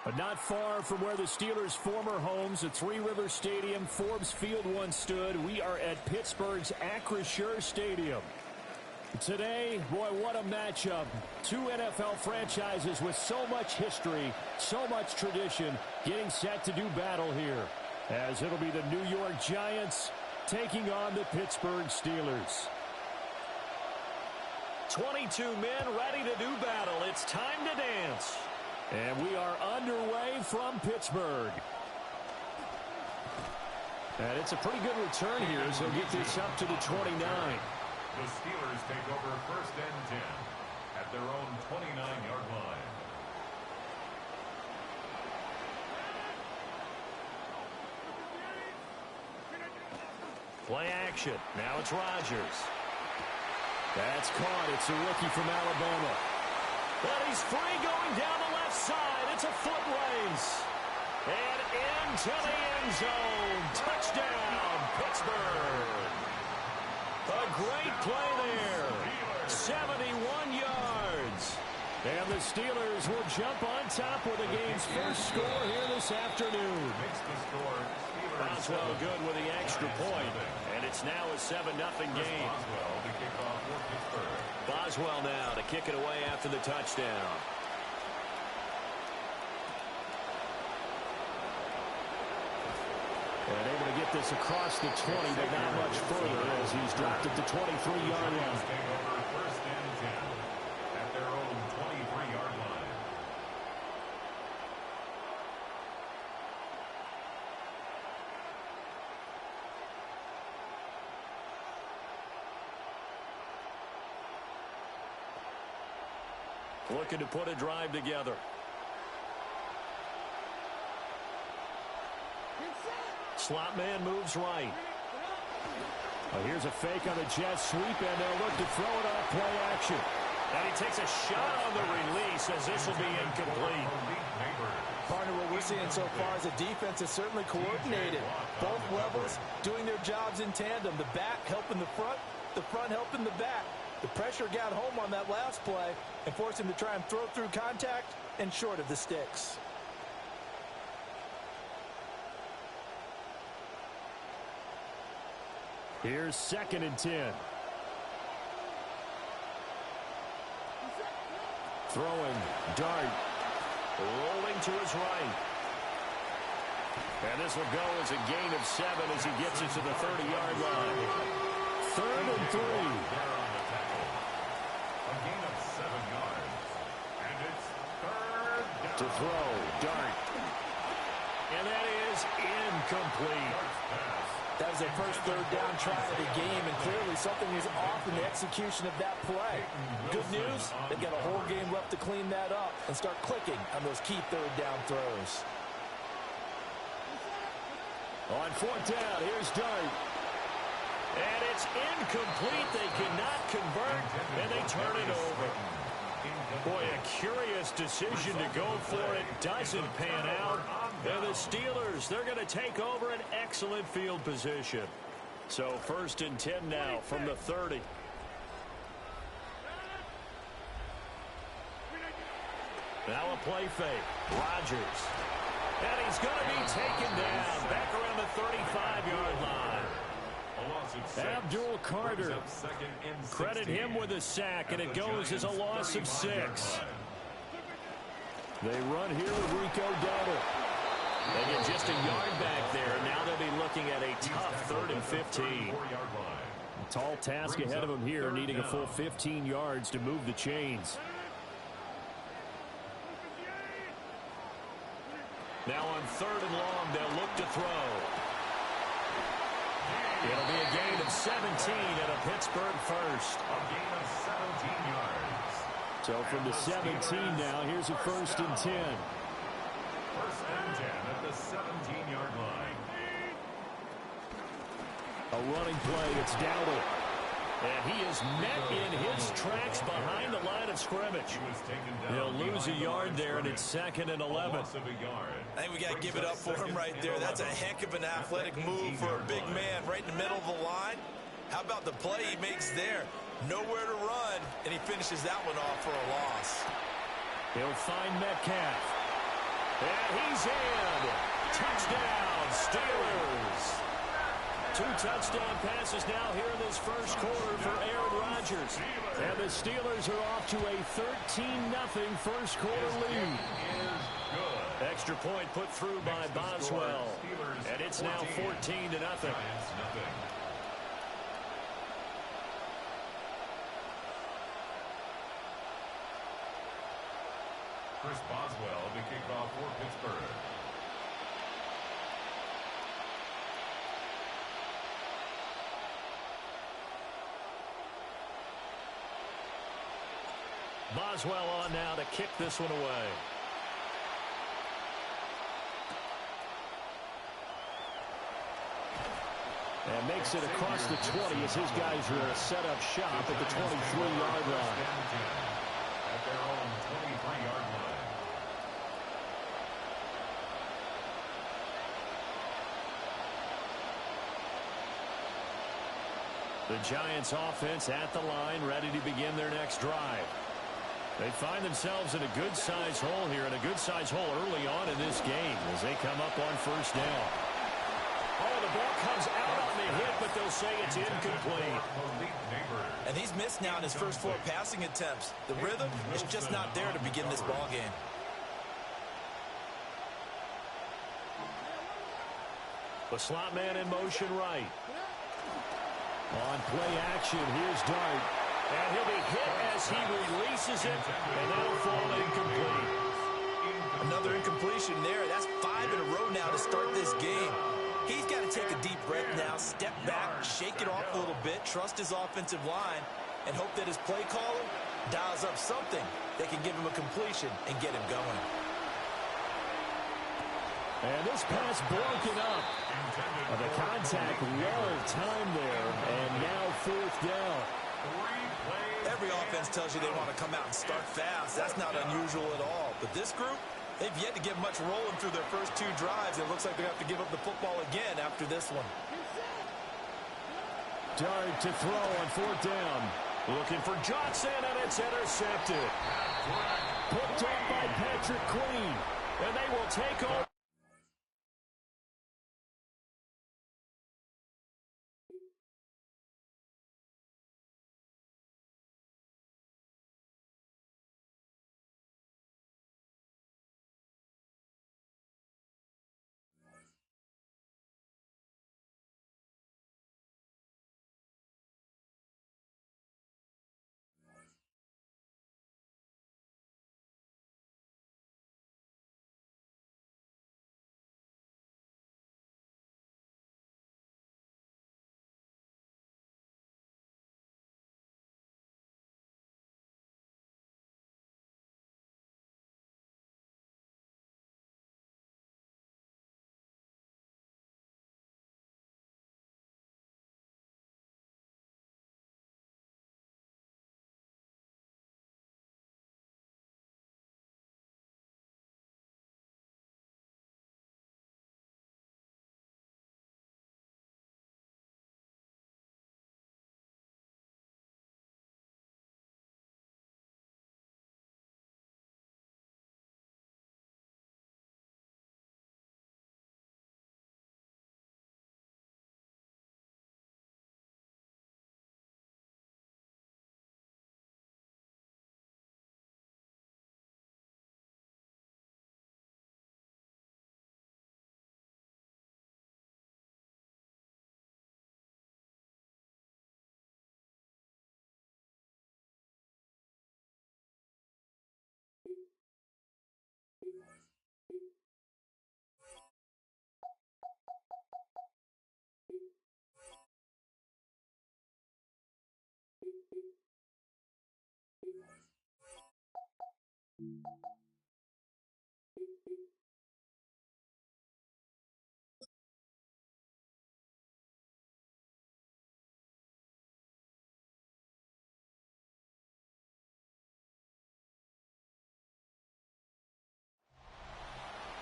But not far from where the Steelers' former homes, at Three Rivers Stadium, Forbes Field once stood, we are at Pittsburgh's Acrisure Stadium. Today, boy, what a matchup. Two NFL franchises with so much history, so much tradition, getting set to do battle here, as it'll be the New York Giants taking on the Pittsburgh Steelers. 22 men ready to do battle. It's time to dance. And we are underway from Pittsburgh. And it's a pretty good return here as he'll get this up to the 29. The Steelers take over 1st and 10 at their own 29-yard line. Play action. Now it's Rodgers. That's caught. It's a rookie from Alabama. But he's free going down the left side. It's a foot race. And into the end zone. Touchdown, Pittsburgh. A great play there. 71 yards. And the Steelers will jump on top with the game's first score here this afternoon. Makes the score. Boswell good with the extra point. And it's now a 7-0 game. Boswell to kick off for Pittsburgh. Boswell now to kick it away after the touchdown. And able to get this across the 20, but not much further as he's dropped at the 23-yard line. Take over 1st and 10 at their own 23-yard line. Looking to put a drive together. Slot man moves right. Here's a fake on the jet sweep, and they'll look to throw it off play action. And he takes a shot on the release as this will be incomplete. Partner, what we're seeing so far is the defense is certainly coordinated. Both levels doing their jobs in tandem. The back helping the front helping the back. The pressure got home on that last play and forced him to try and throw through contact and short of the sticks. Here's 2nd and 10. Throwing, dart, rolling to his right. And this will go as a gain of 7 as he gets it to the 30-yard line. 3rd and 3. A gain of 7 yards. And it's 3rd down. To throw, dart. And that is incomplete. That was their first 3rd down try of the game, and clearly something was off in the execution of that play. Good news, they've got a whole game left to clean that up and start clicking on those key 3rd down throws. On 4th down, here's Dart. And it's incomplete. They cannot convert, and they turn it over. Boy, a curious decision to go for it. Doesn't pan out. And the Steelers, they're going to take over an excellent field position. So 1st and 10 now from the 30. Now a play fake. Rodgers. And he's going to be taken down back around the 35-yard line. Abdul Carter. Credit him with a sack, and it goes as a loss of 6. They run here with Rico Dowdle. They get just a yard back there. Now they'll be looking at a tough 3rd and 15. Tall task ahead of them here, needing a full 15 yards to move the chains. Now on 3rd and long, they'll look to throw. It'll be a gain of 17 at a Pittsburgh first. A gain of 17 yards. So from the 17 now, here's a 1st and 10. 1st and 10 at the 17-yard line. A running play, it's Dowdle. And he is met in his tracks behind the line of scrimmage. He'll lose a yard there, and it's 2nd and 11. I think we got to give it up for him right there. That's a heck of an athletic move for a big man right in the middle of the line. How about the play he makes there? Nowhere to run, and he finishes that one off for a loss. He'll find Metcalf. And he's in. Touchdown, Steelers. 2 touchdown passes now here in this first quarter for Aaron Rodgers. And the Steelers are off to a 13-0 first quarter lead. Extra point put through by Boswell. And it's now 14-0. Chris Boswell, the kickoff for Pittsburgh. Boswell on now to kick this one away. And makes it across the 20 as his guys are set up shop at the 23-yard line. At their own 23-yard line. The Giants offense at the line, ready to begin their next drive. They find themselves in a good-sized hole here, and a good-sized hole early on in this game as they come up on first down. Oh, the ball comes out on the hit, but they'll say it's incomplete. And he's missed now in his first 4 passing attempts. The rhythm is just not there to begin this ball game. The slot man in motion right. On play action, here's Dart. And he'll be hit as he releases it, and that'll fall incomplete. Another incompletion there. That's 5 in a row now to start this game. He's got to take a deep breath now, step back, shake it off a little bit, trust his offensive line, and hope that his play caller dials up something that can give him a completion and get him going. And this pass broken up. The contact well timed there, and now 4th down. Every offense tells you they want to come out and start fast. That's not unusual at all. But this group, they've yet to get much rolling through their first 2 drives. It looks like they have to give up the football again after this one. Dart to throw on 4th down. Looking for Johnson, and it's intercepted. Picked up by Patrick Queen. And they will take over.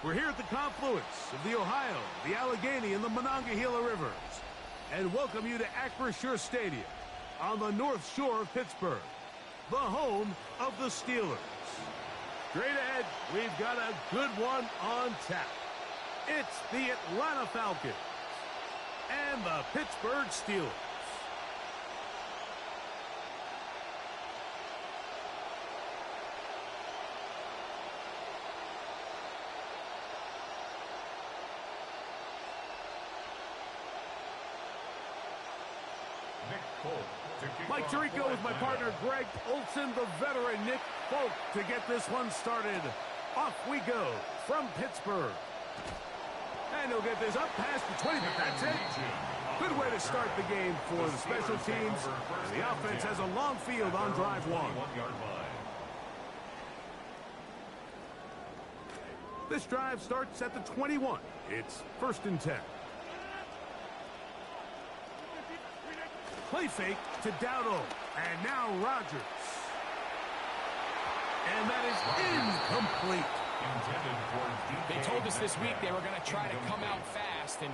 We're here at the confluence of the Ohio, the Allegheny, and the Monongahela Rivers, and welcome you to Acrisure Stadium on the North Shore of Pittsburgh, the home of the Steelers. Straight ahead, we've got a good one on tap. It's the Atlanta Falcons and the Pittsburgh Steelers. Mike Tirico with my partner Greg Olson, the veteran Nick Folk to get this one started. Off we go from Pittsburgh. And he'll get this up past the 20, but that's it. Good way to start the game for the special teams. And the offense has a long field on drive one. This drive starts at the 21. It's 1st and 10. Play fake to Dowdle. And now Rodgers. And that is incomplete. They told us this week they were going to try to come out fast, and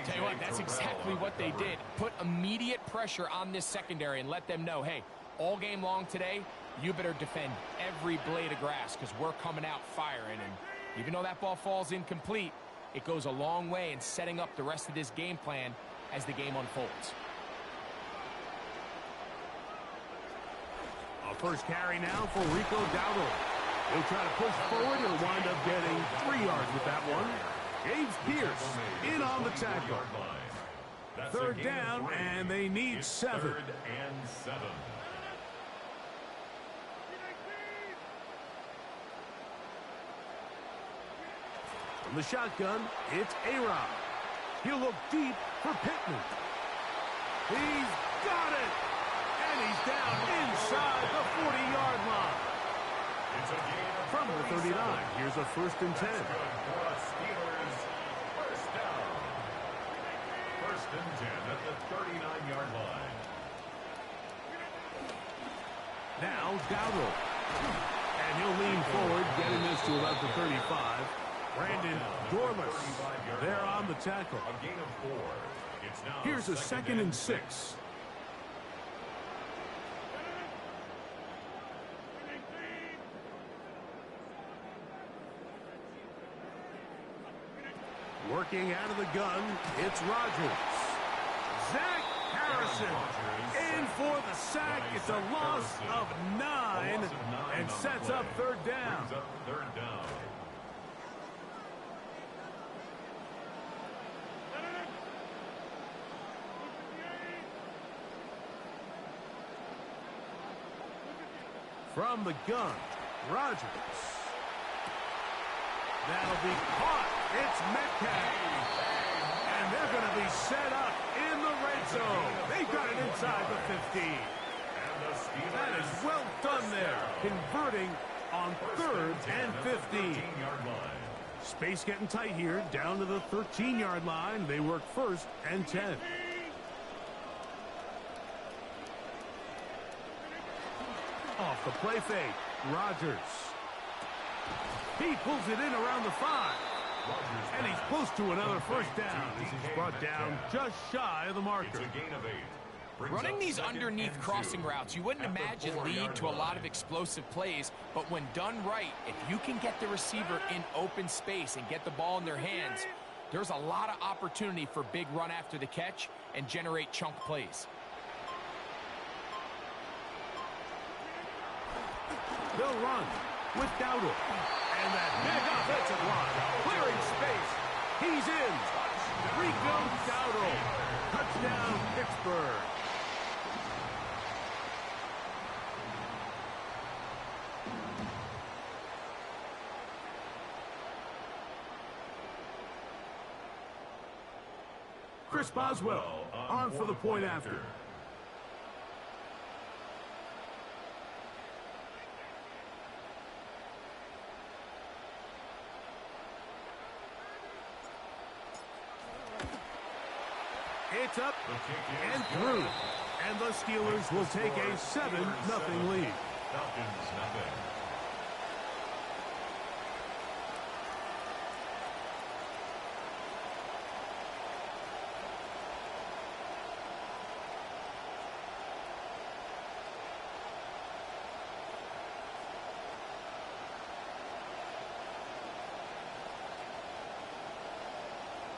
tell you what, that's exactly what they did. Put immediate pressure on this secondary and let them know, hey, all game long today, you better defend every blade of grass because we're coming out firing. And even though that ball falls incomplete, it goes a long way in setting up the rest of this game plan as the game unfolds. A first carry now for Rico Dowdle. He'll try to push forward. He'll wind up getting 3 yards with that one. James Pierce in on the tackle. 3rd down, and they need 7. 3rd and 7. From the shotgun, it's A-Rod. He'll look deep for Pittman. He's got it! And he's down inside the 40-yard line. From the 39, here's a 1st and 10. Steelers, 1st down. 1st and 10 at the 39-yard line. Now Dowdle. And he'll lean forward, getting this to about the 35. Brandon Dorless there on the tackle. A gain of 4. It's now Here's a 2nd and 6. Working out of the gun, it's Rodgers. Zach Harrison in for the sack. It's a loss of 9 and sets up 3rd down. From the gun, Rodgers. That'll be caught. It's Metcalf. And they're going to be set up in the red zone. They've got it inside the 15. That is well done there. Converting on 3rd and 15. Space getting tight here. Down to the 13-yard line. They work 1st and 10. Off the play fake. Rodgers. He pulls it in around the 5. And he's close to another 1st down. He's brought down just shy of the marker. It's a gain of 8. Running these underneath crossing routes, you wouldn't imagine lead to a lot of explosive plays, but when done right, if you can get the receiver in open space and get the ball in their hands, there's a lot of opportunity for big run after the catch and generate chunk plays. They'll run with Dowdle. And that big offensive line clearing space. He's in. Rico Dowdle. Touchdown, Pittsburgh. Chris Boswell on for the point after. It's up and through. And the Steelers will take a 7-0 lead. Falcons, nothing.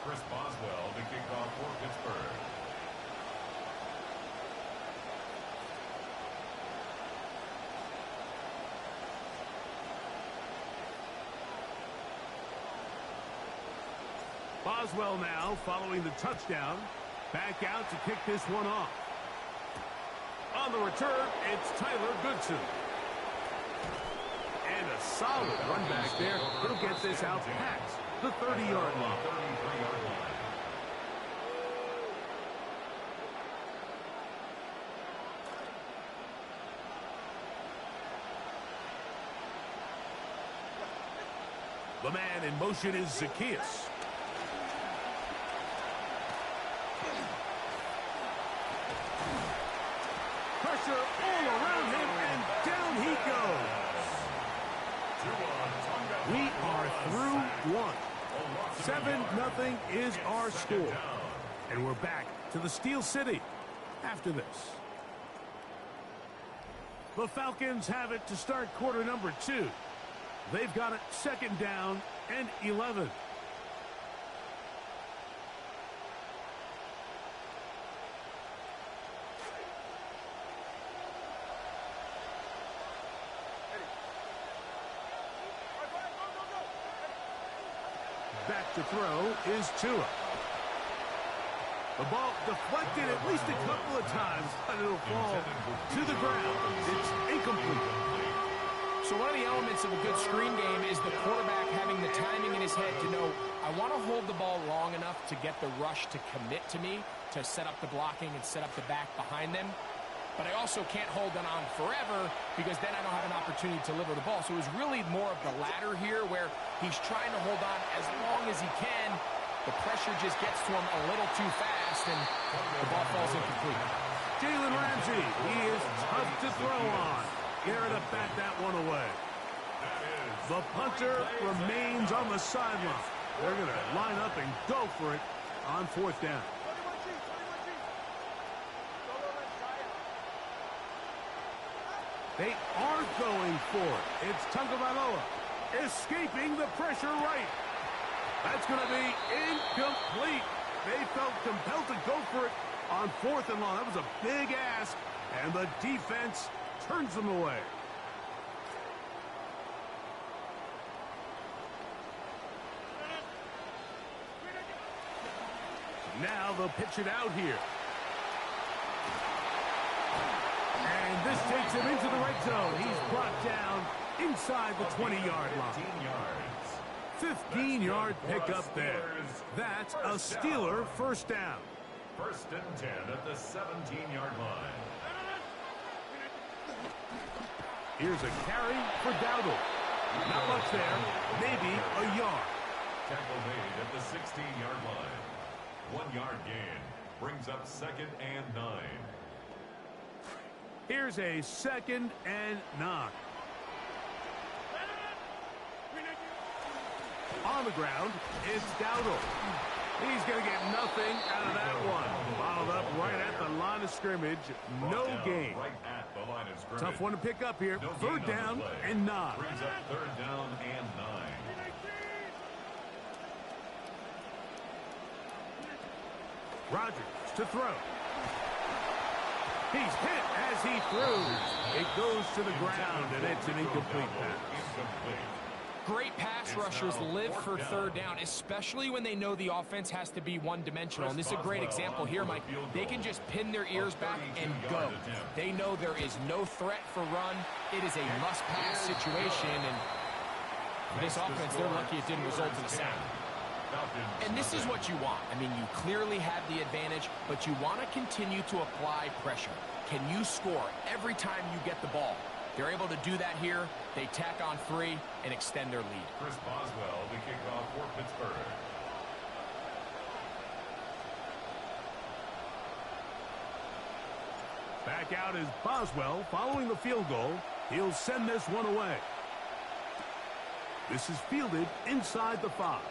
Chris Boswell to kick off for Pittsburgh. Boswell now following the touchdown. Back out to kick this one off. On the return, it's Tyler Goodson. And a solid run back there. He'll get this out past the 30-yard line. The man in motion is Zacchaeus. Pressure all around him, and down he goes. We are through one. 7-0 is our score. And we're back to the Steel City after this. The Falcons have it to start quarter number 2. They've got it 2nd down and 11. Back to throw is Tua. The ball deflected at least a couple of times, but it'll fall to the ground. It's incomplete. So one of the elements of a good screen game is the quarterback having the timing in his head to know, I want to hold the ball long enough to get the rush to commit to me, to set up the blocking and set up the back behind them. But I also can't hold it on forever because then I don't have an opportunity to deliver the ball. So it was really more of the latter here where he's trying to hold on as long as he can. The pressure just gets to him a little too fast and the ball falls incomplete. Jalen Ramsey, he is tough to throw on. Garrett to bat that one away. The punter remains on the sideline. They're going to line up and go for it on 4th down. They are going for it. It's Tagovailoa escaping the pressure right. That's going to be incomplete. They felt compelled to go for it on 4th and long. That was a big ask, and the defense turns them away. Now they'll pitch it out here. And this takes him into the red zone. He's brought down inside the 20-yard line. 15-yard pickup there. That's a Steeler 1st down. 1st and 10 at the 17-yard line. Here's a carry for Dowdle. Not much there. Maybe a yard. Tackle made at the 16-yard line. 1-yard gain. Brings up 2nd and 9. Here's a 2nd and 9. On the ground, it's Dowdle. He's going to get nothing out of that one. Followed up right at the line of scrimmage. No gain. Right at the line of scrimmage. Tough one to pick up here. 3rd down and 9. Brings up 3rd down and 9. Rodgers to throw. He's hit as he throws. It goes to the ground, and it's an incomplete pass. Great pass rushers live for 3rd down, especially when they know the offense has to be one-dimensional. And this is a great example here, Mike. They can just pin their ears back and go. They know there is no threat for run. It is a must-pass situation, and for this offense, they're lucky it didn't result in a sack. And this is what you want. I mean, you clearly have the advantage, but you want to continue to apply pressure. Can you score every time you get the ball? They're able to do that here. They tack on 3 and extend their lead. Chris Boswell to kick off for Pittsburgh. Back out is Boswell following the field goal. He'll send this one away. This is fielded inside the 5.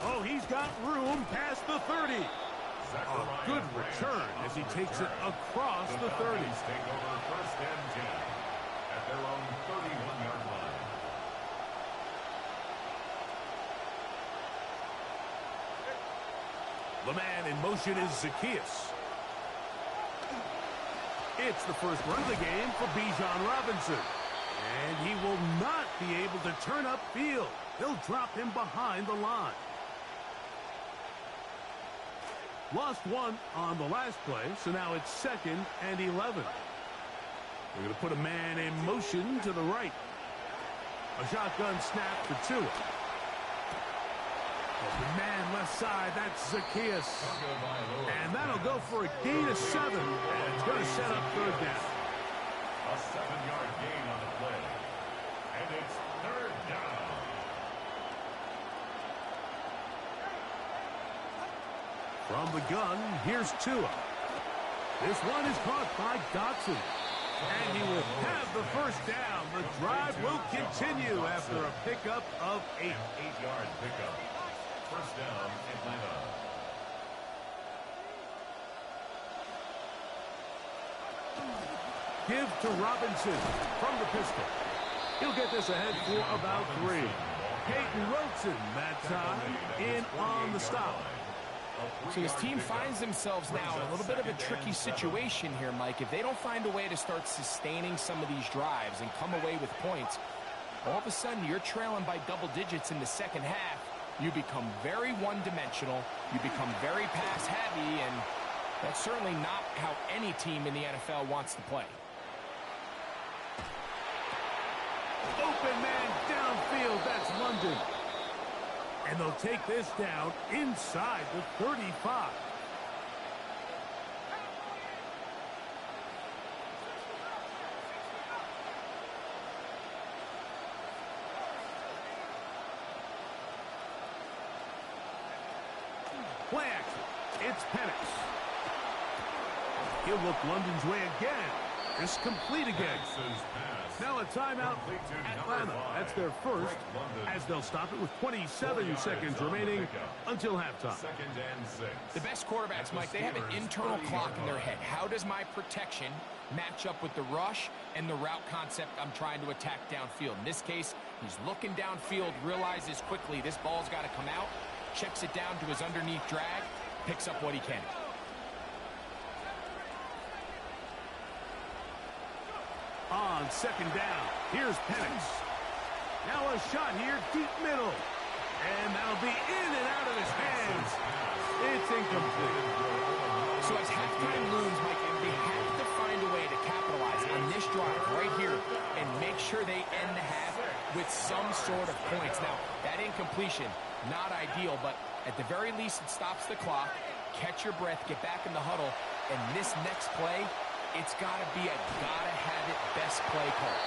Oh, he's got room past the 30. A good return as he takes it across the 30. Take over 1st and 10 at their own 31-yard line. The man in motion is Zacchaeus. It's the first run of the game for Bijan Robinson. And he will not be able to turn upfield. They'll drop him behind the line. Lost one on the last play, so now it's 2nd and 11. They're going to put a man in motion to the right. A shotgun snap for Tua. Open man left side, that's Zacchaeus. And that'll go for a gain of 7. And it's going to set up 3rd down. A 7-yard gain on the play. And it's 3rd down. From the gun, here's Tua. This one is caught by Dotson. And he will have the first down. The drive will continue after a pickup of 8. 8-yard pickup. First down, Atlanta. Give to Robinson from the pistol. He'll get this ahead for about 3. Peyton Wilson that time in on the stop. So this team finds themselves now in a little bit of a tricky situation here, Mike. If they don't find a way to start sustaining some of these drives and come away with points, all of a sudden you're trailing by double digits in the second half. You become very one-dimensional. You become very pass-heavy, and that's certainly not how any team in the NFL wants to play. Open man downfield, that's London. And they'll take this down inside the 35. Play action. It's Penix. He'll look London's way again. It's complete again. Now a timeout, Atlanta. That's their first, as they'll stop it with 27 seconds remaining until halftime. 2nd and 6. The best quarterbacks, Mike, they have an internal clock in their head. How does my protection match up with the rush and the route concept I'm trying to attack downfield? In this case, he's looking downfield, realizes quickly this ball's got to come out, checks it down to his underneath drag, picks up what he can. On 2nd down, here's Penix. Now a shot here, deep middle. And that'll be in and out of his hands. It's incomplete. So as halftime looms, Mike, they have to find a way to capitalize on this drive right here and make sure they end the half with some sort of points. Now, that incompletion, not ideal, but at the very least it stops the clock. Catch your breath, get back in the huddle, and this next play, it's got to be a gotta-have-it best play call.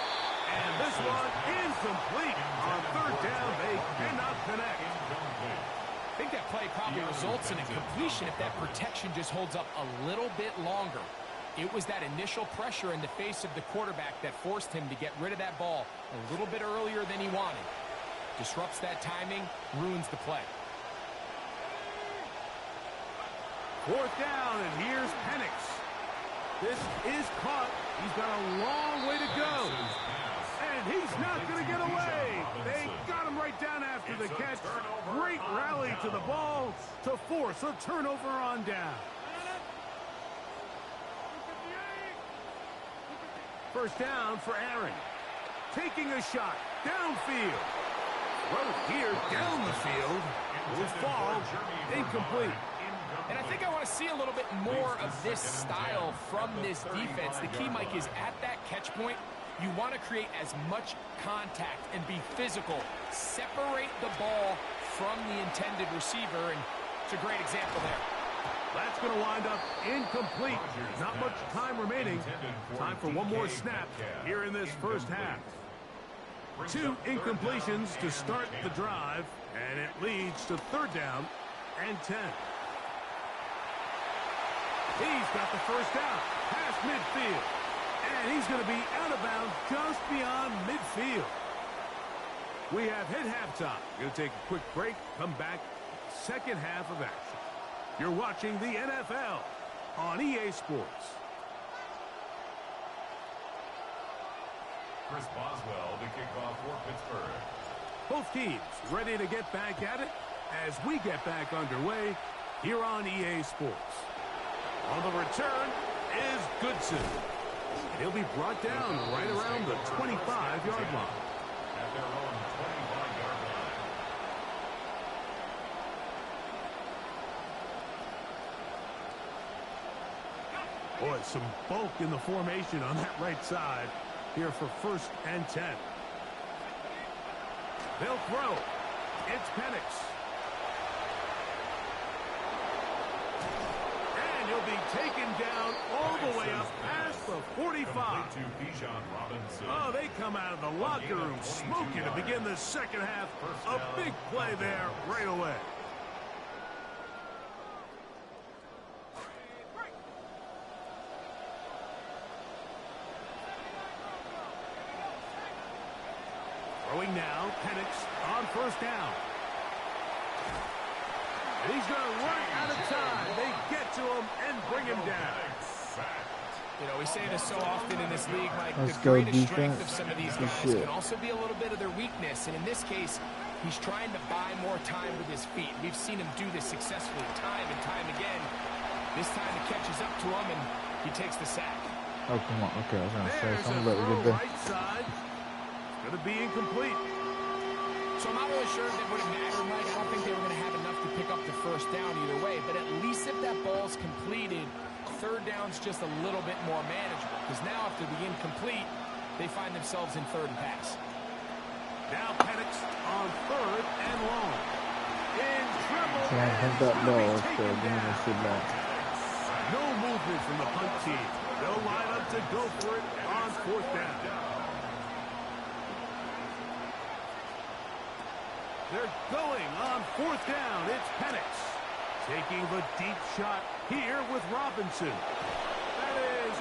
And this one incomplete. On 3rd down, they cannot connect. I think that play probably results in a completion if that protection just holds up a little bit longer. It was that initial pressure in the face of the quarterback that forced him to get rid of that ball a little bit earlier than he wanted. Disrupts that timing, ruins the play. 4th down, and here's Penix. This is caught. He's got a long way to go. And he's not going to get away. They got him right down after the catch. Great rally to the ball to force a turnover on down. 1st down for Aaron. Taking a shot downfield. Throw here down the field. Will fall incomplete. And I think I want to see a little bit more of this style from this defense. The key, Mike, is at that catch point, you want to create as much contact and be physical. Separate the ball from the intended receiver, and it's a great example there. That's going to wind up incomplete. Not much time remaining. Time for one more snap here in this first half. 2 incompletions to start the drive, and it leads to 3rd down and 10. He's got the first down, past midfield. And he's going to be out of bounds just beyond midfield. We have hit halftime. Going to take a quick break, come back, second half of action. You're watching the NFL on EA Sports. Chris Boswell, the kickoff for Pittsburgh. Both teams ready to get back at it as we get back underway here on EA Sports. On the return is Goodson. And he'll be brought down right around the 25-yard line. At their own 25-yard line. Boy, some bulk in the formation on that right side here for 1st and 10. They'll throw. It's Penix. And he'll be taken down all the way up past the 45. Oh, they come out of the locker room smoking to begin the second half. A big play there right away. Throwing now, Penix on 1st down. And he's going to run out of time. They get to him and bring him down. You know, we say this so often in this league, Mike, Let's the go greatest strength defense. of some of these Good guys shit. can also be a little bit of their weakness. And in this case, he's trying to buy more time with his feet. We've seen him do this successfully time and time again. This time it catches up to him, and he takes the sack. Oh, come on. Okay, I was going to say There's a something, but we throw get there. right side. It's going to be incomplete. So I'm not really sure if that would have mattered, Mike. I don't think they were going to have enough to pick up the 1st down either way. But at least if that ball's completed, 3rd down's just a little bit more manageable. Because now after the incomplete, they find themselves in 3rd and pass. Now Penix on 3rd and long. In trouble. Can't hit that ball, so give me the sit back. No movement from the punt team. They'll line up to go for it on 4th down. They're going on 4th down. It's Penix taking the deep shot here with Robinson. That is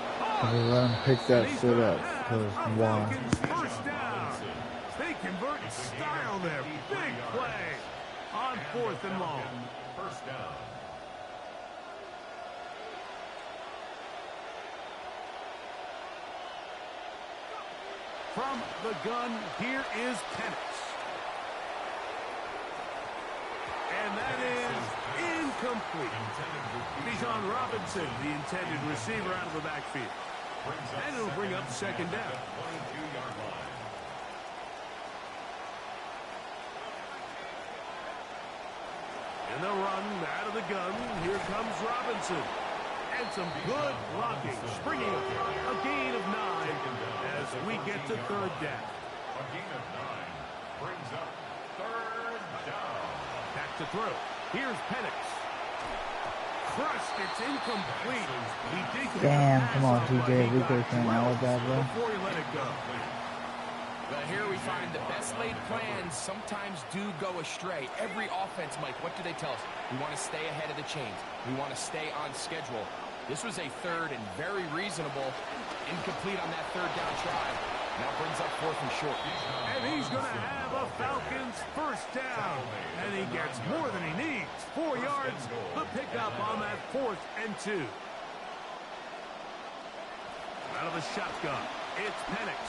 They let him pick that shit up. Because why? Falcons 1st down. They convert in style there. Big play on 4th and long. 1st down. From the gun, here is Penix. And that is incomplete. Bijan Robinson, the intended receiver, out of the backfield. And it'll bring up 2nd down. And they'll run out of the gun. Here comes Robinson. And some good blocking. Springing a gain of 9 as we get to 3rd down. A gain of 9 brings up 3rd down. Back to throw. Here's Penix. Crushed. It's incomplete. He did get Damn, the come pass on, off TJ. like We he could got have out that, bro. before he let it go. But here we find the best laid plans sometimes do go astray. Every offense, Mike, what do they tell us? We want to stay ahead of the chains. We want to stay on schedule. This was a 3rd and very reasonable. Incomplete on that 3rd down try. Now brings up 4th and short. And he's going to have a Falcons 1st down. And he gets more than he needs. 4 yards. The pickup on that 4th and 2. Out of the shotgun. It's Penix.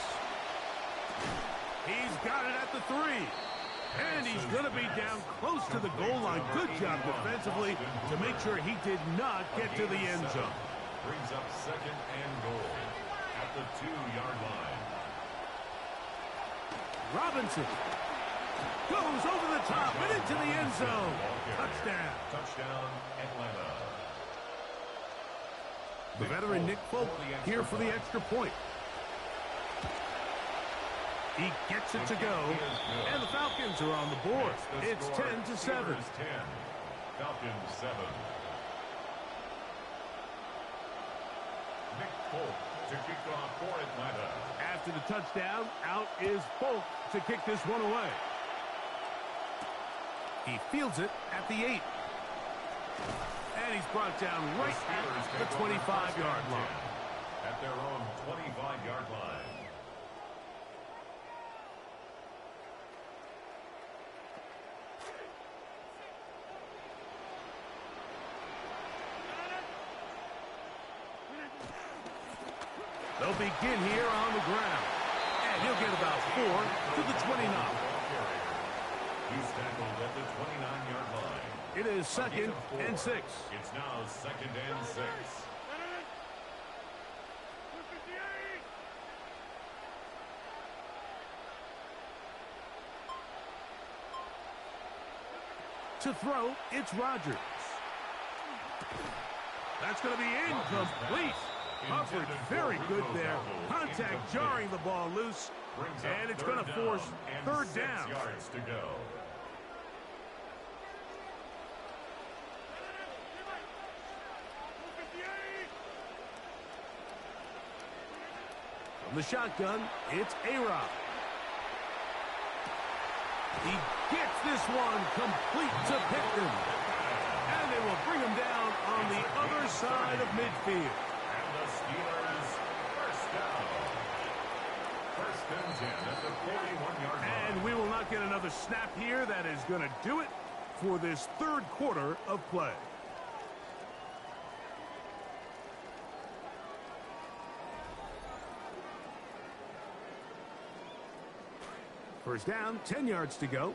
He's got it at the 3. And he's going to be down close to the goal line. Good job defensively to make sure he did not get to the end zone. Brings up 2nd and goal at the 2-yard line. Robinson goes over the top and into the end zone. Touchdown. Touchdown, Atlanta. The veteran Nick Folk here for the extra point. He gets it to go, and the Falcons are on the board. It's 10-7. Falcons 7. Nick Folk to kick off for Atlanta. After the touchdown, out is Folk to kick this one away. He fields it at the 8. And he's brought down right at the 25-yard line. At their own 25-yard line. They'll begin here on the ground. And he'll get about 4 to the 29. He's tackled at the 29-yard line. It It is 2nd and 6. It's now 2nd and 6. To throw, it's Rodgers. That's going to be incomplete. Coverage very good there. Contact jarring the ball loose. And it's going to force 3rd down. 6 yards to go. From the shotgun, it's A-Rod. He gets this one complete to Pittman. And they will bring him down on the other side of midfield. And the Steelers first down. 1st and 10 at the 41-yard line. And we will not get another snap here. That is going to do it for this 3rd quarter of play. First down, 10 yards to go.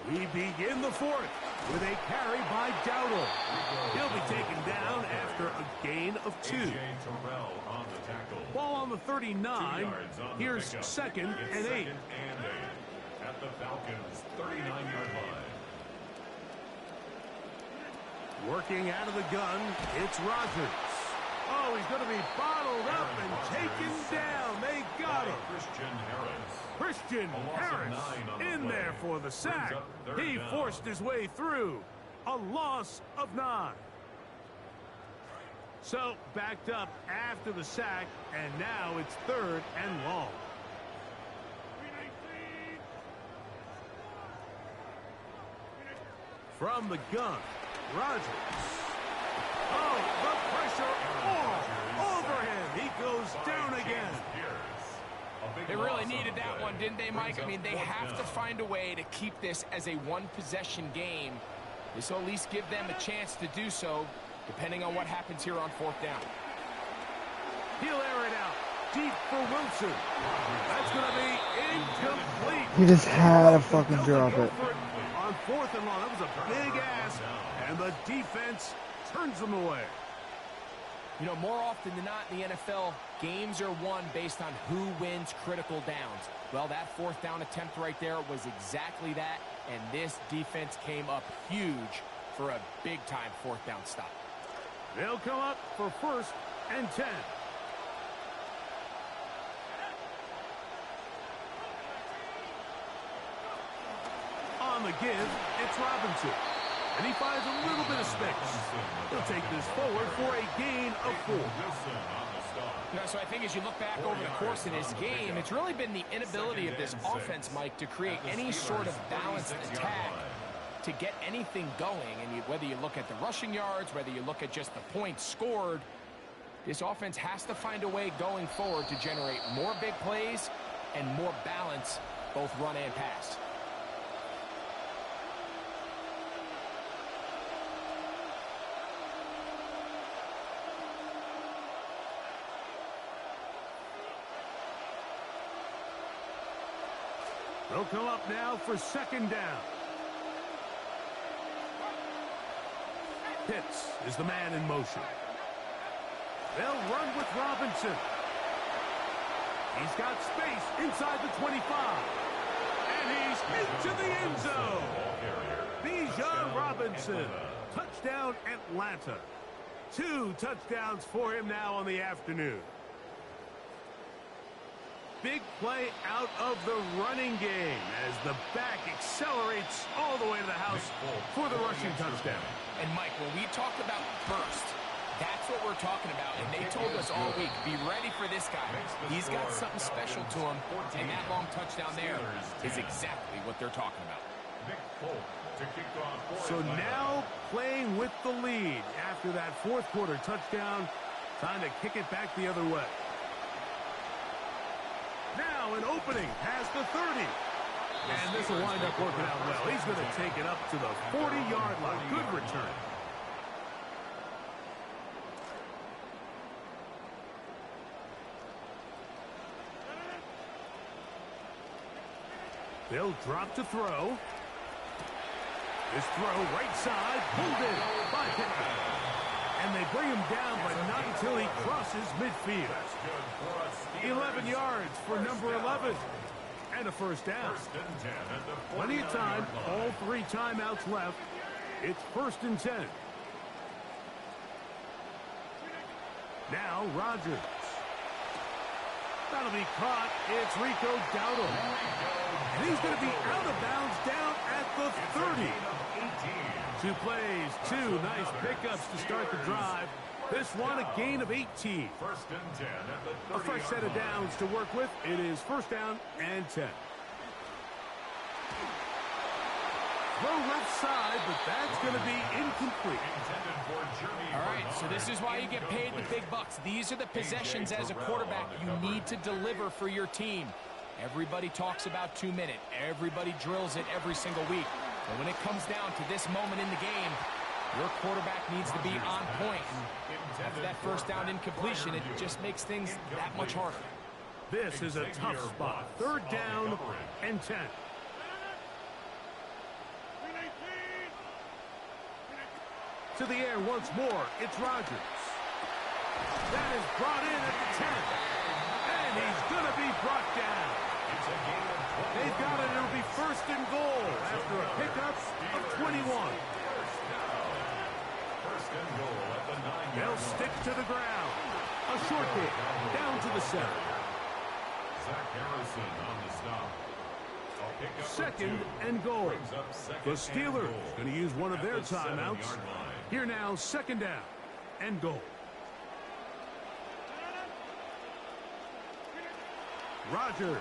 We begin the 4th with a carry by Dowdle. He'll be taken down after a gain of 2. On the tackle. Ball on the 39. Here's 2nd and 8. At the Falcons' 39-yard line. Working out of the gun, it's Rodgers. Oh, he's going to be bottled up and taken down. They got him. Christian Harris in there for the sack. He forced his way through. A loss of 9. So backed up after the sack, and now it's 3rd and long. From the gun, Rodgers. Oh, the pressure all over him. He goes down again. They really needed that one, didn't they, Mike? I mean, they have to find a way to keep this as a one-possession game. This will at least give them a chance to do so, depending on what happens here on 4th down. He'll air it out. Deep for Wilson. That's going to be incomplete. He just had to fucking drop it. On 4th and long, that was a big ask, and the defense turns them away. You know, more often than not in the NFL, games are won based on who wins critical downs. Well, that 4th down attempt right there was exactly that, and this defense came up huge for a big-time 4th down stop. They'll come up for 1st and 10. On the give, it's Robinson. And he finds a little bit of space. He'll take this forward for a gain of 4. You know, so I think as you look back over the course of this game, it's really been the inability of this offense, Mike, to create any sort of balanced attack to get anything going. And whether you look at the rushing yards, whether you look at just the points scored, this offense has to find a way going forward to generate more big plays and more balance, both run and pass. They'll come up now for 2nd down. Pitts is the man in motion. They'll run with Robinson. He's got space inside the 25. And he's into the end zone. Bijan Robinson. Touchdown, Atlanta. 2 touchdowns for him now on the afternoon. Big play out of the running game as the back accelerates all the way to the house for the rushing touchdown. And, Mike, when we talk about burst, that's what we're talking about. And they told us all week, be ready for this guy. He's got something special to him. And that long touchdown there is exactly what they're talking about. So now playing with the lead after that 4th quarter touchdown. Time to kick it back the other way. Now an opening past the 30. And this will wind up working out well. He's going to take it up to the 40-yard line. Good return. They'll drop to throw. This throw right side, pulled in by Pittman. And they bring him down, but not until he crosses midfield. 11 yards for number 11. And a first down. Plenty of time, all 3 timeouts left. It's 1st and 10. Now Rodgers. That'll be caught. It's Rico Dowdle. And he's going to be out of bounds down at the 30. 2 plays, 2 nice pickups to start the drive. This one, a gain of 18. 1st and 10 at the 30. A fresh set of downs to work with. It is 1st down and 10. Throw left side, but that's going to be incomplete. All right, so this is why you get paid the big bucks. These are the possessions as a quarterback you need to deliver for your team. Everybody talks about 2-minute. Everybody drills it every single week. But when it comes down to this moment in the game, your quarterback needs to be on point. And after that first down incompletion, it just makes things that much harder. This is a tough spot. 3rd down and 10. To the air once more, it's Rodgers. That is brought in at the 10. And he's going to be brought down. They've got it. It'll be 1st and goal after a pickup of 21. 1st and goal at the 9-yard line. They'll stick to the ground. A short kick down to the 7. Zach Harrison on the stop. 2nd and goal. The Steelers going to use one of their timeouts. Here now, 2nd down and goal. Rodgers.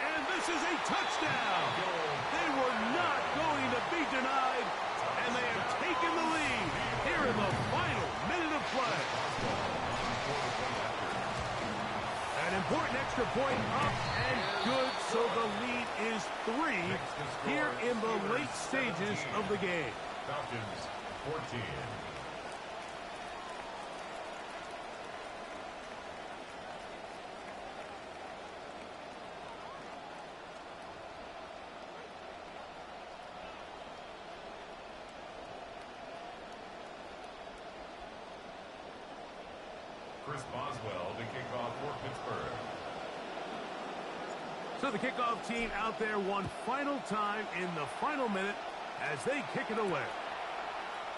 And this is a touchdown. They were not going to be denied, and they have taken the lead here in the final minute of play. An important extra point up and good, so the lead is 3 here in the late stages of the game. Falcons 14. Chris Boswell to kick off for Pittsburgh. So the kickoff team out there one final time in the final minute as they kick it away.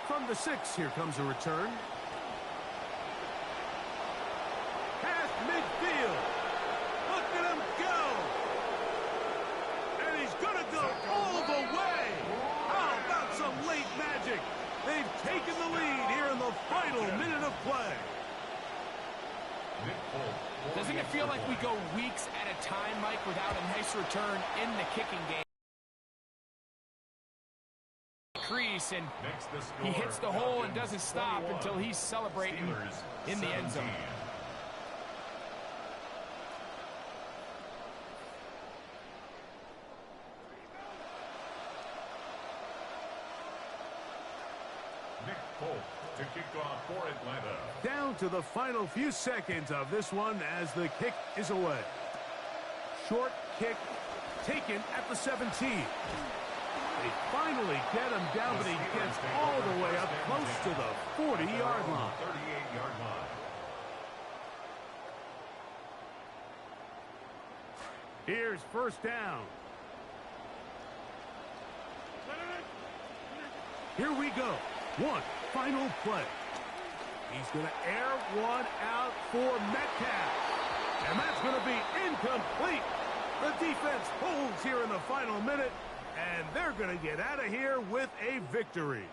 From the 6, here comes a return. Past midfield. Look at him go. And he's going to go all the way. How about some late magic? They've taken the lead here in the final minute of play. Doesn't it feel like we go weeks at a time, Mike, without a nice return in the kicking game? Crease, and he hits the hole and doesn't stop until he's celebrating in the end zone. To kick off for Atlanta. Down to the final few seconds of this one as the kick is away. Short kick taken at the 17. They finally get him down, but he gets all the way up close to the 40-yard line. 38-yard line. Here's 1st down. Here we go. One final play. He's going to air one out for Metcalf. And that's going to be incomplete. The defense holds here in the final minute, and they're going to get out of here with a victory.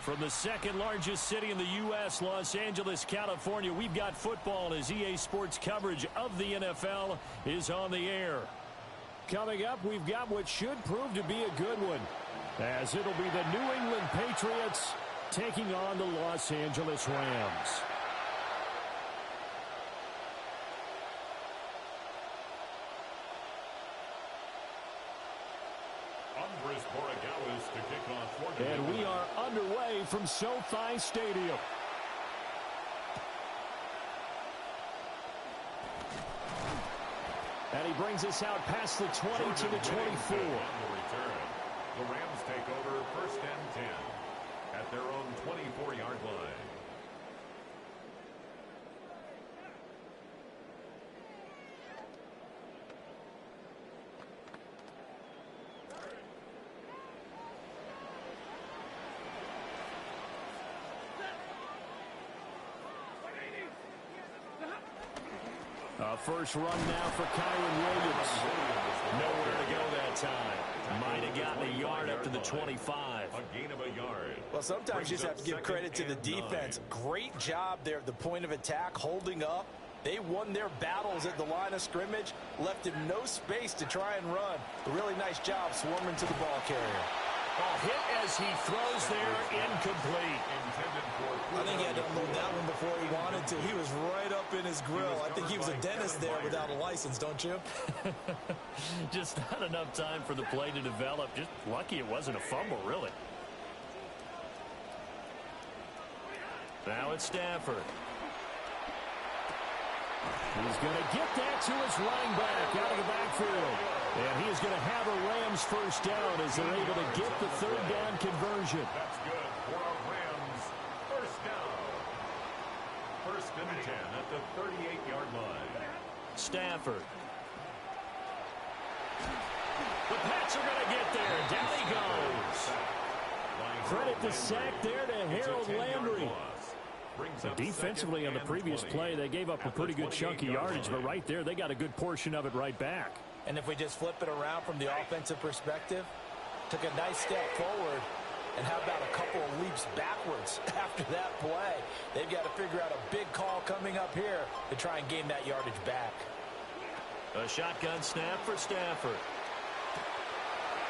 From the second largest city in the U.S., Los Angeles, California, we've got football as EA Sports coverage of the NFL is on the air. Coming up, we've got what should prove to be a good one, as it'll be the New England Patriots taking on the Los Angeles Rams. And we are underway from SoFi Stadium. And he brings us out past the 20 to the 24. The Rams take over first and 10 at their own 24-yard line. First run now for Kyron Williams. Nowhere to go that time. Might have gotten a yard up to the 25. A gain of a yard. Well, sometimes you just have to give credit to the defense. Great job there at the point of attack, holding up. They won their battles at the line of scrimmage, left him no space to try and run. A really nice job swarming to the ball carrier. Oh, hit as he throws there, incomplete. I think he had to unload that one before he wanted to. He was right up in his grill. I think he was a dentist there without a license, don't you? Just not enough time for the play to develop. Just lucky it wasn't a fumble, really. Now it's Stafford. He's going to get that to his running back out of the backfield. And he is going to have a Rams first down as they're able to get the third down conversion. That's good for our Rams. First down. First and 10 at the 38-yard line. Stafford. The Pats are going to get there. Down he goes. Credit the sack there to Harold Landry. Defensively on the previous play, they gave up a pretty good chunk of yardage, but right there, they got a good portion of it right back. And if we just flip it around from the offensive perspective, took a nice step forward, and how about a couple of leaps backwards after that play? They've got to figure out a big call coming up here to try and gain that yardage back. A shotgun snap for Stafford.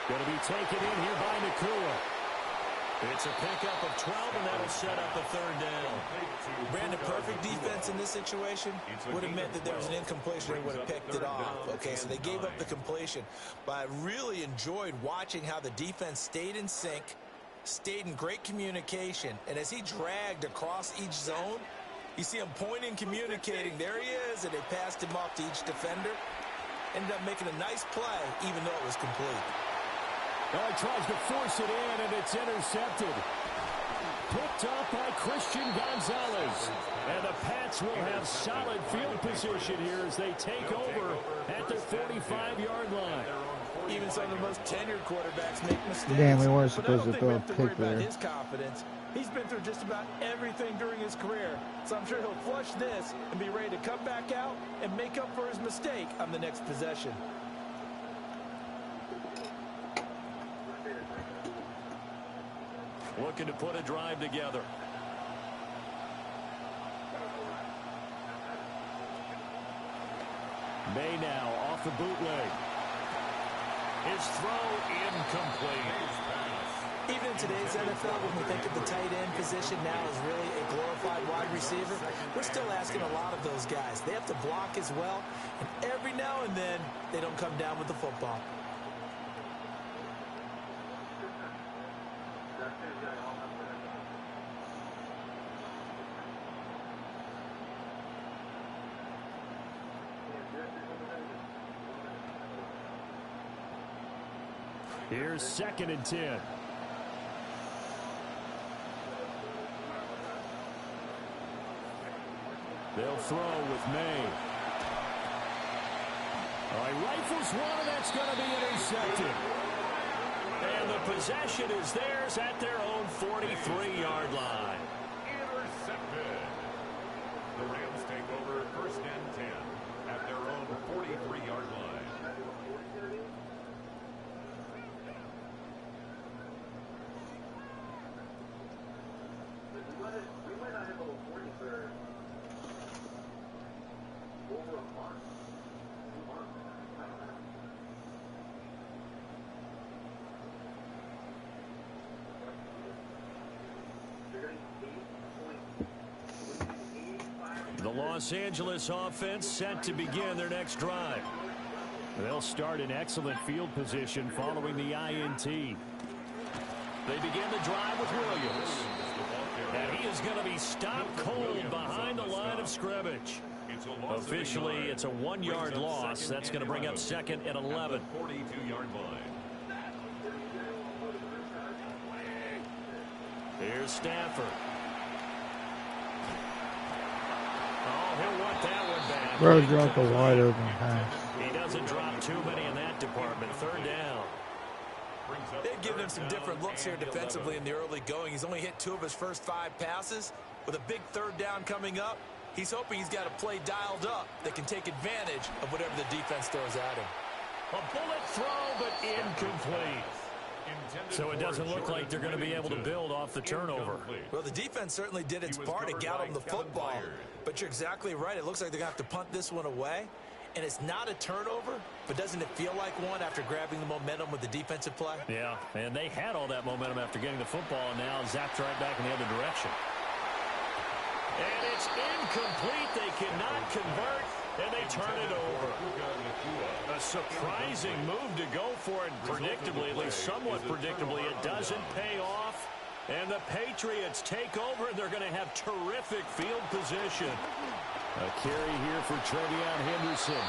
Going to be taken in here by Nakua. It's a pickup of 12, and that'll set up a third down. Brandon, perfect defense in this situation would have meant that there was an incompletion. They would have picked it off. Okay, so they gave up the completion. But I really enjoyed watching how the defense stayed in sync, stayed in great communication. And as he dragged across each zone, you see him pointing, communicating. There he is, and they passed him off to each defender. Ended up making a nice play, even though it was complete. Well, he tries to force it in, and it's intercepted. Picked up by Christian Gonzalez. And the Pats will have solid field position here as they take over at the 45-yard line. Even some of the most tenured quarterbacks make mistakes. Damn, we weren't supposed to throw a pick there. His confidence. He's been through just about everything during his career, so I'm sure he'll flush this and be ready to come back out and make up for his mistake on the next possession. Looking to put a drive together. May now off the bootleg. His throw incomplete. Even in today's NFL, when we think of the tight end position now as really a glorified wide receiver, we're still asking a lot of those guys. They have to block as well, and every now and then they don't come down with the football. Here's 2nd and 10. They'll throw with May. All right, rifles one, and that's going to be intercepted. And the possession is theirs at their own 43-yard line. Intercepted. The Rams take over first and 10 at their own 43-yard line. Los Angeles offense set to begin their next drive. They'll start in excellent field position following the INT. They begin the drive with Williams. And he is going to be stopped cold behind the line of scrimmage. Officially, it's a 1-yard loss. That's going to bring up second and 11. 42-yard line. Here's Stafford. Oh, he'll want that one back. Bro dropped a wide open pass. He doesn't drop too many in that department. Third down. They've given him some different looks here defensively in the early going. He's only hit 2 of his first 5 passes. With a big third down coming up, he's hoping he's got a play dialed up that can take advantage of whatever the defense throws at him. A bullet throw, but incomplete. So it doesn't look like they're going to be able to build off the turnover. Well, the defense certainly did its part to get him the football. But you're exactly right. It looks like they're going to have to punt this one away. And it's not a turnover, but doesn't it feel like one after grabbing the momentum with the defensive play? Yeah, and they had all that momentum after getting the football, and now zapped right back in the other direction. And it's incomplete. They cannot convert, and they turn it over. A surprising move to go for it predictably, at least somewhat predictably. It doesn't pay off, and the Patriots take over, and they're going to have terrific field position. A carry here for Trevion Henderson.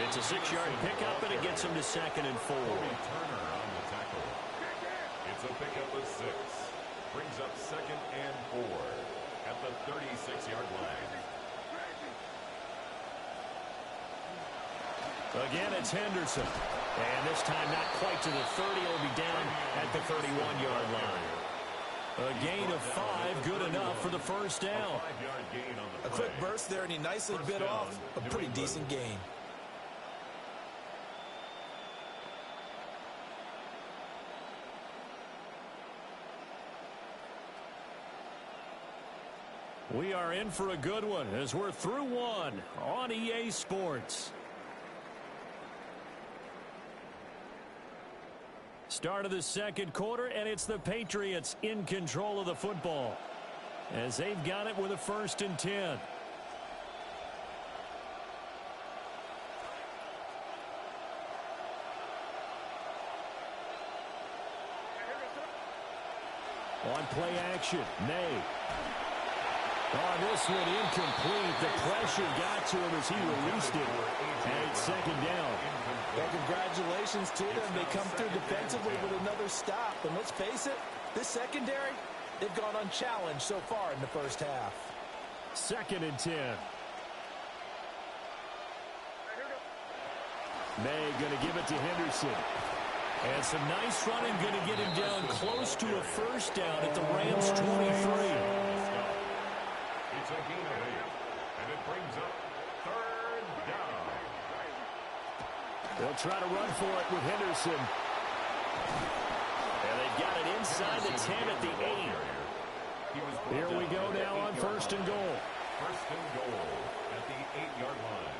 It's a 6-yard pickup, and it gets him to second and 4. Turner on the tackle. It's a pickup of 6. Brings up second and 4 at the 36-yard line. Again, it's Henderson. And this time not quite to the 30. It'll be down at the 31-yard line. A gain of 5, good enough for the first down. A quick burst there, and he nicely bit off a pretty decent gain. We are in for a good one as we're through one on EA Sports. Start of the second quarter, and it's the Patriots in control of the football as they've got it with a 1st and 10. On play action, May. Oh, this one incomplete. The pressure got to him as he released it. And it's second down. Well, congratulations to them. They come through defensively with another stop. And let's face it, this secondary, they've gone unchallenged so far in the first half. 2nd and 10. May going to give it to Henderson. And some nice running going to get him down close to a first down at the Rams 23. It's a gain of 8, and it brings up 3rd down. They'll try to run for it with Henderson. And they've got it inside the 10 at the 8. Here we go now on 1st and goal. 1st and goal at the 8-yard line.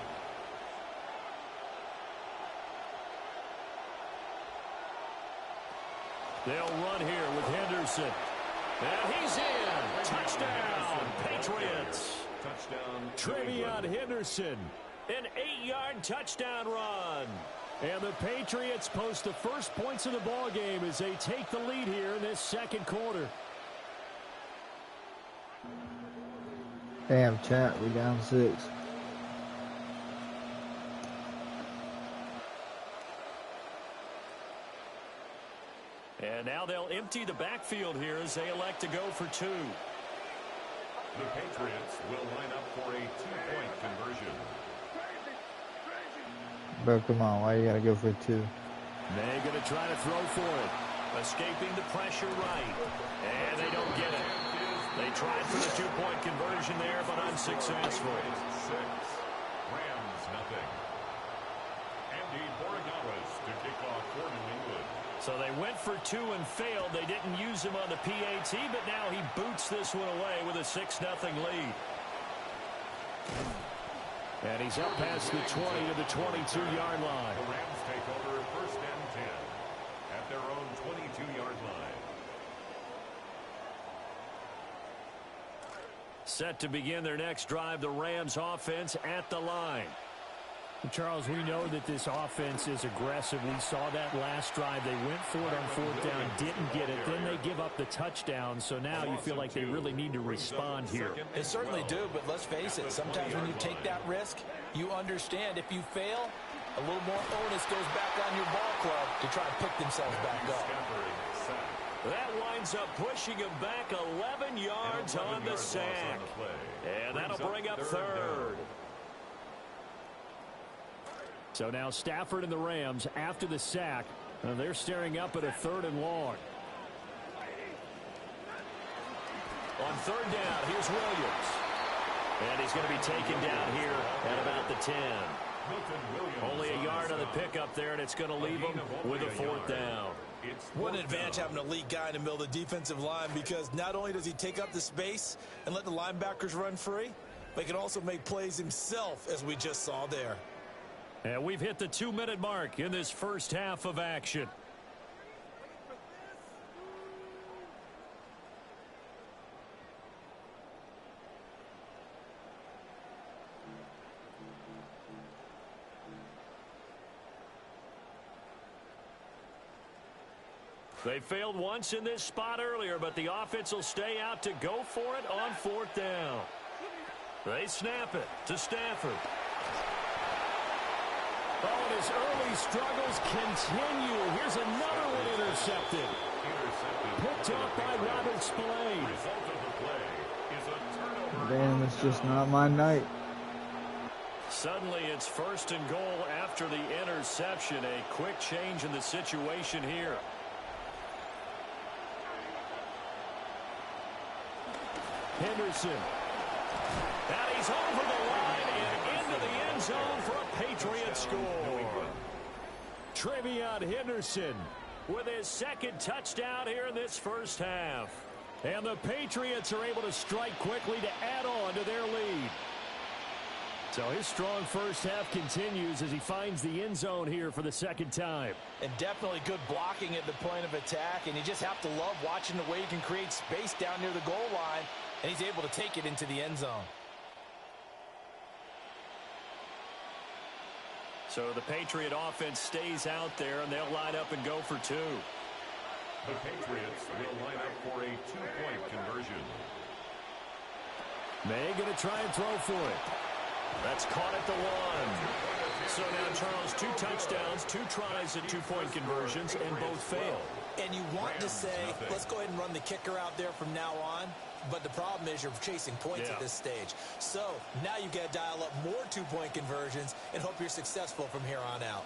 They'll run here with Henderson. And he's in. Touchdown, Patriots. Touchdown, Trevion Henderson. An 8-yard touchdown run. And the Patriots post the first points of the ball game as they take the lead here in this second quarter. Damn, chat, we down 6. And now they'll empty the backfield here as they elect to go for 2. The Patriots will line up for a 2-point conversion. Bro, come on, why you gotta go for 2? They're going to try to throw for it. Escaping the pressure right. And they don't get it. They tried for the 2-point conversion there, but unsuccessful. 6. Rams, nothing. Andy Borregales to kick off for New England. So they went for 2 and failed. They didn't use him on the PAT, but now he boots this one away with a 6-0 lead. And he's up past the 20 to the 22-yard line. The Rams take over 1st and 10 at their own 22-yard line. Set to begin their next drive, the Rams offense at the line. Charles, we know that this offense is aggressive. We saw that last drive. They went for it on fourth down, didn't get it. Then they give up the touchdown. So now you feel like they really need to respond here. They certainly do, but let's face it. Sometimes when you take that risk, you understand if you fail, a little more onus goes back on your ball club to try and pick themselves back up. That winds up pushing him back 11 yards on the sack. And that'll bring up third. So now Stafford and the Rams, after the sack, they're staring up at a 3rd and long. On 3rd down, here's Williams. And he's going to be taken down here at about the 10. Only a yard on the pickup there, and it's going to leave him with a 4th down. What an advantage having an elite guy in the middle of the defensive line, because not only does he take up the space and let the linebackers run free, but he can also make plays himself, as we just saw there. And we've hit the 2-minute mark in this first half of action. They failed once in this spot earlier, but the offense will stay out to go for it on 4th down. They snap it to Stafford. Oh, and his early struggles continue. Here's another one intercepted. Picked up by Robert Spillane. Damn, it's just not my night. Suddenly it's 1st and goal after the interception. A quick change in the situation here. Henderson. And he's over the line and into the end zone for a Patriot score. Trevion Henderson With his 2nd touchdown here in this first half. And the Patriots are able to strike quickly to add on to their lead. So his strong first half continues as he finds the end zone here for the 2nd time. And definitely good blocking at the point of attack, and you just have to love watching the way he can create space down near the goal line, and he's able to take it into the end zone. So the Patriot offense stays out there, and they'll line up and go for 2. The Patriots will line up for a 2-point conversion. May going to try and throw for it. That's caught at the 1. So now, Charles, 2 touchdowns, 2 tries at 2-point conversions, and both fail. And you want to say, let's go ahead and run the kicker out there from now on. But the problem is you're chasing points at this stage. So now you've got to dial up more 2-point conversions and hope you're successful from here on out.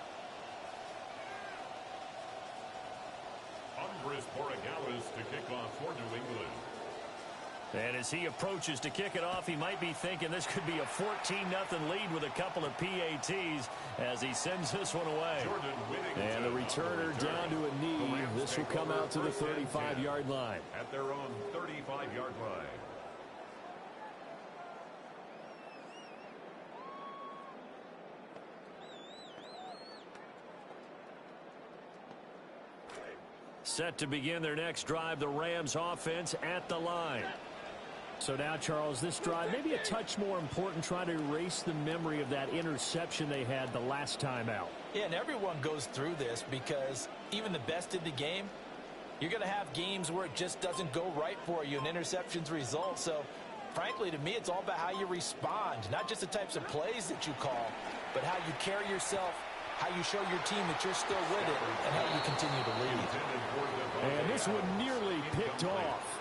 Andres Borregales to kick off for New England. And as he approaches to kick it off, he might be thinking this could be a 14-0 lead with a couple of PATs as he sends this one away. And the returner down to a knee. This will come out to the 35-yard line. At their own 35-yard line. Set to begin their next drive, the Rams offense at the line. So now, Charles, this drive maybe a touch more important, trying to erase the memory of that interception they had the last time out. Yeah, and everyone goes through this because even the best in the game, you're going to have games where it just doesn't go right for you and interceptions result. So, frankly, to me, it's all about how you respond, not just the types of plays that you call, but how you carry yourself, how you show your team that you're still with it, and how you continue to lead. And this one nearly picked off.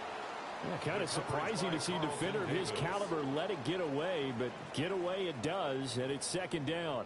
Yeah, kind of surprising to see a defender of his caliber let it get away, but get away it does, and it's 2nd down.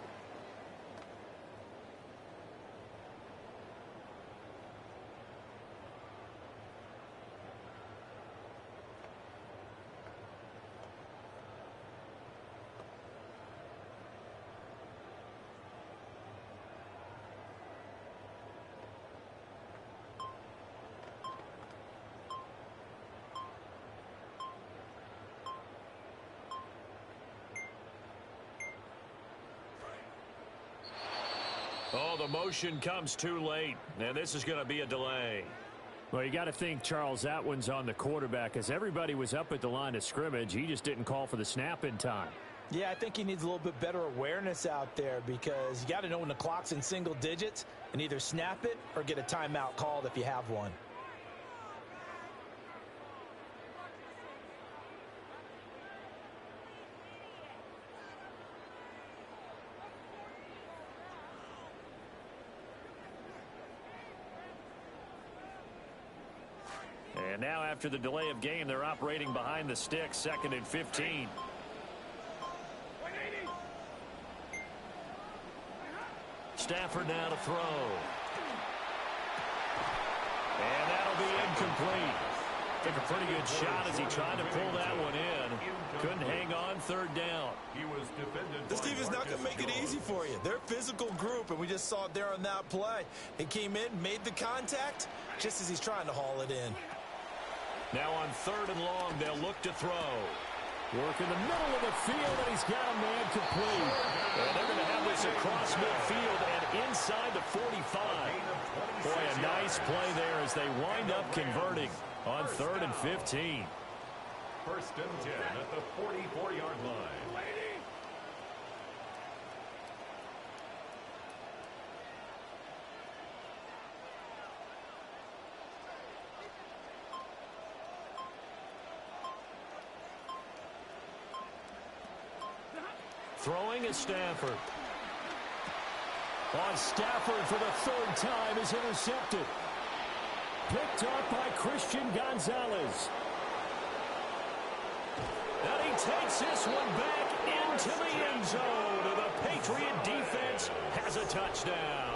Oh, the motion comes too late, and this is going to be a delay. Well, you got to think, Charles, that one's on the quarterback as everybody was up at the line of scrimmage. He just didn't call for the snap in time. Yeah, I think he needs a little bit better awareness out there because you got to know when the clock's in single digits and either snap it or get a timeout called if you have one. And now after the delay of game, they're operating behind the sticks, 2nd and 15. Stafford now to throw. And that'll be incomplete. Took a pretty good shot as he tried to pull that one in. Couldn't hang on 3rd down. This team is not going to make it easy for you. They're a physical group, and we just saw it there on that play. He came in, made the contact, just as he's trying to haul it in. Now on 3rd and long, they'll look to throw. Work in the middle of the field, and he's got a man complete. And they're going to have this across midfield and inside the 45. Boy, a nice play there as they wind up converting on 3rd and 15. 1st and 10 at the 44-yard line. Throwing is Stafford. On Stafford for the 3rd time is intercepted. Picked up by Christian Gonzalez. And he takes this one back into the end zone. And the Patriot defense has a touchdown.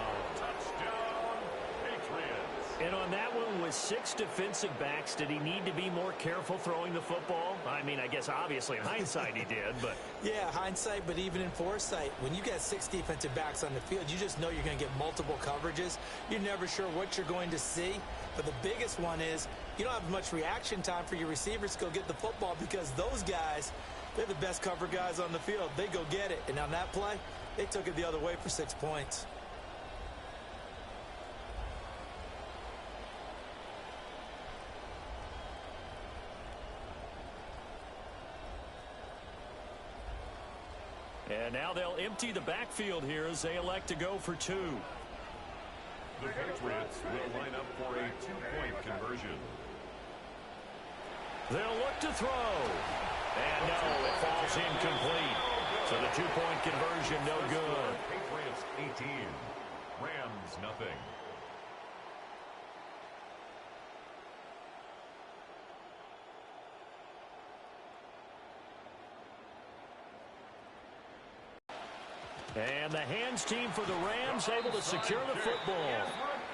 And on that one, with 6 defensive backs, did he need to be more careful throwing the football? I mean, I guess obviously in hindsight he did, but... Yeah, hindsight, but even in foresight, when you got 6 defensive backs on the field, you just know you're going to get multiple coverages. You're never sure what you're going to see. But the biggest one is you don't have much reaction time for your receivers to go get the football because those guys, they're the best cover guys on the field. They go get it. And on that play, they took it the other way for 6 points. And now they'll empty the backfield here as they elect to go for 2. The Patriots will line up for a 2-point conversion. They'll look to throw. And no, it falls incomplete. So the 2-point conversion no good. Patriots 18, Rams nothing. And the hands team for the Rams able to secure the football.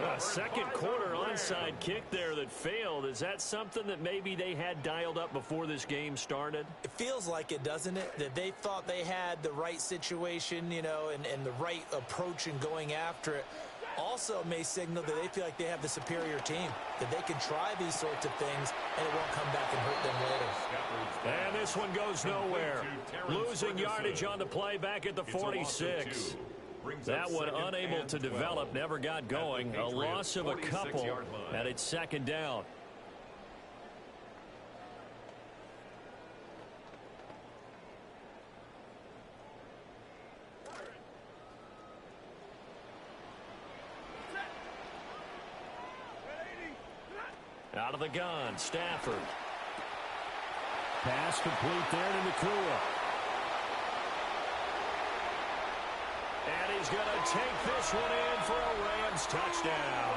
A 2nd quarter onside kick there that failed. Is that something that maybe they had dialed up before this game started? It feels like it, doesn't it? That they thought they had the right situation, you know, and the right approach in going after it. Also may signal that they feel like they have the superior team, that they can try these sorts of things, and it won't come back and hurt them later. And this one goes nowhere. Losing yardage on the play back at the 46. That one unable to develop, never got going. A loss of a couple, and it's 2nd down. Out of the gun, Stafford. Pass complete there to Nakua. And he's going to take this one in for a Rams touchdown.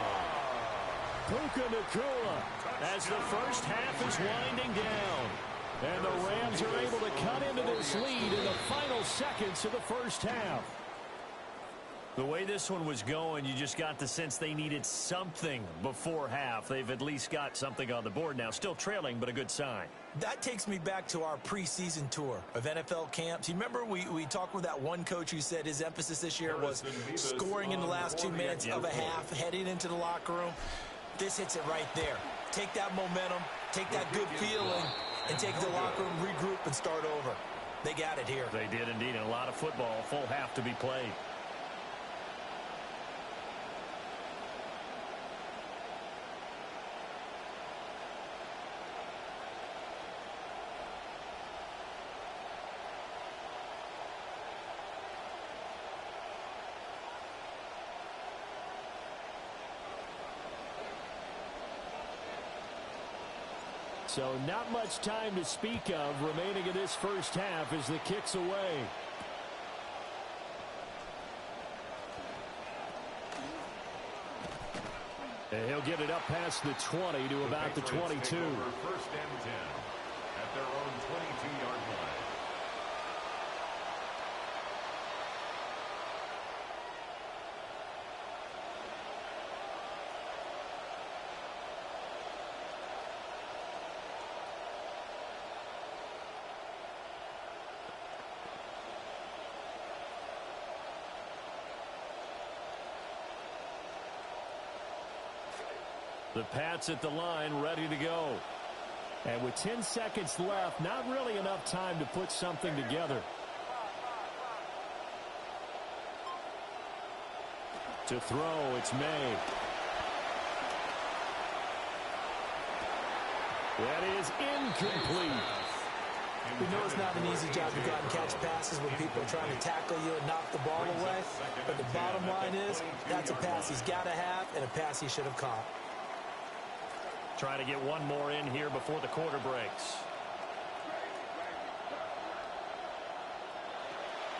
Puka Nakua as the first half is winding down. And the Rams are able to cut into this lead in the final seconds of the first half. The way this one was going, you just got the sense they needed something before half. They've at least got something on the board now. Still trailing, but a good sign. That takes me back to our preseason tour of NFL camps. You remember we talked with that one coach who said his emphasis this year was scoring in the last 2 minutes of a half, heading into the locker room. This hits it right there. Take that momentum, take that good feeling, and take it to the locker room, regroup, and start over. They got it here. They did indeed. And a lot of football, full half to be played. So not much time to speak of remaining in this first half as the kick's away. And he'll get it up past the 20 to about the 22. First and 10 at their own 22-yard line. The Pats at the line, ready to go. And with 10 seconds left, not really enough time to put something together. To throw, it's May. That is incomplete. We know it's not an easy job to go out and catch passes when people are trying to tackle you and knock the ball away. But the bottom line is, that's a pass he's got to have and a pass he should have caught. Trying to get one more in here before the quarter breaks.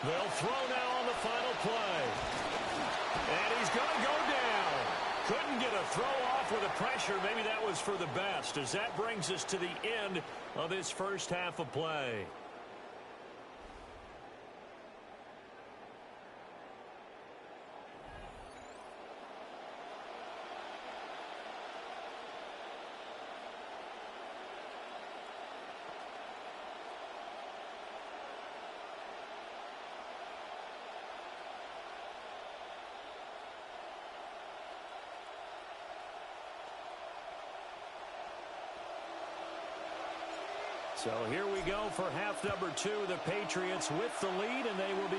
They'll throw now on the final play. And he's going to go down. Couldn't get a throw off with the pressure. Maybe that was for the best, as that brings us to the end of this first half of play. So here we go for half number 2. The Patriots with the lead, and they will be